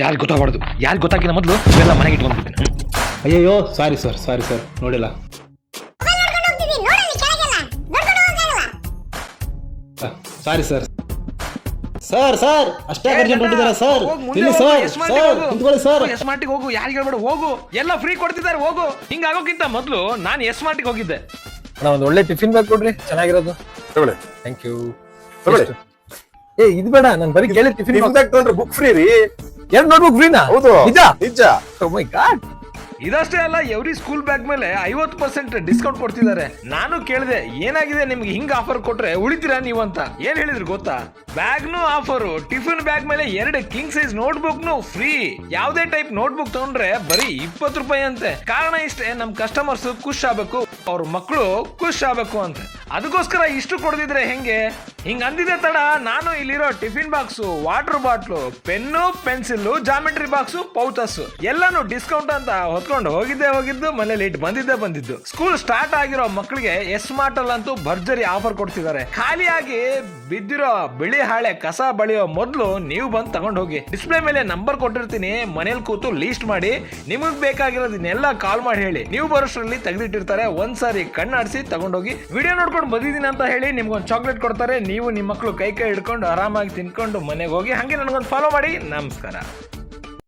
ಯಾರು ಗೊತ್ತಾಗಬಾರ್ದು, ಯಾರು ಗೊತ್ತಾಗಿಲ್ಲ ಮೊದಲು ಇವೆಲ್ಲ ಮನೆಗೆ ಇಟ್ಕೊಂಡ್ಬಿಡ್ತೇನೆ. ಅಯ್ಯಯ್ಯೋ ಸಾರಿ ಸರ್ ನೋಡಿಲ್ಲ. ಸಾರಿ ಸರ್ ಅಷ್ಟೇ ಅರ್ಜೆಂಟ್ ಹೊಂಟಿದ್ದಾರೆ ಸರ್. ಇಲ್ಲಿ ಸರ್ ನಿಂತ್ಕೊಳ್ಳಿ ಸರ್. ಎಸ್ ಮಾರ್ಟಿಗೆ ಹೋಗು, ಯಾರಿಗೆ ಹೇಳ್ಬೇಡ, ಹೋಗು, ಎಲ್ಲ ಫ್ರೀ ಕೊಡ್ತಿದ್ದಾರೆ, ಹೋಗು. ಹಿಂಗಾಗೋಕ್ಕಿಂತ ಮೊದಲು ನಾನು ಎಸ್ ಮಾರ್ಟಿಗೆ ಹೋಗಿದ್ದೆ. ಒಂದು ಒಳ್ಳೆ ಟಿಫಿನ್ ಬ್ಯಾಗ್ ಕೊಡ್ರಿ, ಚೆನ್ನಾಗಿರೋದು. ತಗೊಳ್ಳಿ. Thank you. ತಗೊಳ್ಳಿ. ಇದು ಬೇಡ, ನಾನು ಬರೀ ಕೇಳಿ ಟಿಫಿನ್ ಬ್ಯಾಗ್ ತಗೊಂಡ್ರೆ ಬುಕ್ ಫ್ರೀ ರೀ. ಎರಡು ನೋಟ್ಬುಕ್ ಫ್ರೀನಾ? ಹೌದು ನಿಜ. ಓ ಮೈ ಗಾಡ್. ಇದಷ್ಟೇ ಅಲ್ಲ, ಎವ್ರಿ ಸ್ಕೂಲ್ ಬ್ಯಾಗ್ ಮೇಲೆ 50% ಡಿಸ್ಕೌಂಟ್ ಕೊಡ್ತಿದ್ದಾರೆ. ನಾನು ಕೇಳಿದೆ, ಏನಾಗಿದೆ ನಿಮ್ಗೆ ಹಿಂಗ್ ಆಫರ್ ಕೊಟ್ರೆ ಉಳಿತೀರಾ ನೀವು ಅಂತ. ಏನ್ ಹೇಳಿದ್ರು ಗೊತ್ತಾ? ಬ್ಯಾಗ್ನು ಆಫರು, ಟಿಫಿನ್ ಬ್ಯಾಗ್ ಮೇಲೆ 2 ಕಿಂಗ್ ಸೈಜ್ ನೋಟ್ಬುಕ್ನು ಫ್ರೀ. ಯಾವ್ದೇ ಟೈಪ್ ನೋಟ್ಬುಕ್ ತಗೊಂಡ್ರೆ ಬರೀ 20 ರೂಪಾಯಿ ಅಂತೆ. ಕಾರಣ ಇಷ್ಟೇ, ನಮ್ ಕಸ್ಟಮರ್ಸ್ ಖುಷ್ ಆಗ್ಬೇಕು, ಅವ್ರ ಮಕ್ಕಳು ಖುಷ್ ಆಗ್ಬೇಕು ಅಂತ. ಅದಕ್ಕೋಸ್ಕರ ಇಷ್ಟು ಕೊಡ್ದಿದ್ರೆ ಹೆಂಗೆ? ಹಿಂಗ್ ಅಂದಿದೆ ತಡ ನಾನು ಇಲ್ಲಿರೋ tiffin box, water bottle, pen, pencil, geometry box, pouches ಎಲ್ಲಾನು ಡಿಸ್ಕೌಂಟ್ ಅಂತ ಹೊತ್ಕೊಂಡು ಹೋಗಿದ್ದು, ಮನೇಲಿ ಇಟ್ಟು ಬಂದಿದ್ದು. ಸ್ಕೂಲ್ ಸ್ಟಾರ್ಟ್ ಆಗಿರೋ ಮಕ್ಕಳಿಗೆ ಎಸ್ ಮಾರ್ಟ್ ಅಲ್ಲಂತೂ ಭರ್ಜರಿ ಆಫರ್ ಕೊಡ್ತಿದ್ದಾರೆ. ಖಾಲಿಯಾಗಿ ಬಿದ್ದಿರೋ ಬಿಳಿ ಹಾಳೆ ಕಸ ಬಳಿಯೋ ಮೊದಲು ನೀವು ಬಂದು ತಗೊಂಡ್ ಹೋಗಿ. ಡಿಸ್ಪ್ಲೇ ಮೇಲೆ ನಂಬರ್ ಕೊಟ್ಟಿರ್ತೀನಿ, ಮನೇಲಿ ಕೂತು ಲೀಸ್ಟ್ ಮಾಡಿ ನಿಮಗ್ ಬೇಕಾಗಿರೋದನ್ನೆಲ್ಲ ಕಾಲ್ ಮಾಡಿ ಹೇಳಿ. ನೀವು ಬರೋಷ್ಟ್ರಲ್ಲಿ ತೆಗೆದಿಟ್ಟಿರ್ತಾರೆ. ಒಂದ್ಸಾರಿ ಕಣ್ಣಾಡಿಸಿ ತಗೊಂಡೋಗಿ ವಿಡಿಯೋ ನೋಡ್ಕೊಂಡು ಬಂದಿದ್ದೀನಿ ಅಂತ ಹೇಳಿ ನಿಮ್ಗೊಂದು ಚಾಕ್ಲೇಟ್ ಕೊಡ್ತಾರೆ. ನೀವು ನಿಮ್ಮ ಮಕ್ಕಳು ಕೈ ಹಿಡ್ಕೊಂಡು ಆರಾಮಾಗಿ ತಿನ್ಕೊಂಡು ಮನೆಗೆ ಹೋಗಿ. ಹಂಗೆ ನನಗೊಂದು ಫಾಲೋ ಮಾಡಿ. ನಮಸ್ಕಾರ.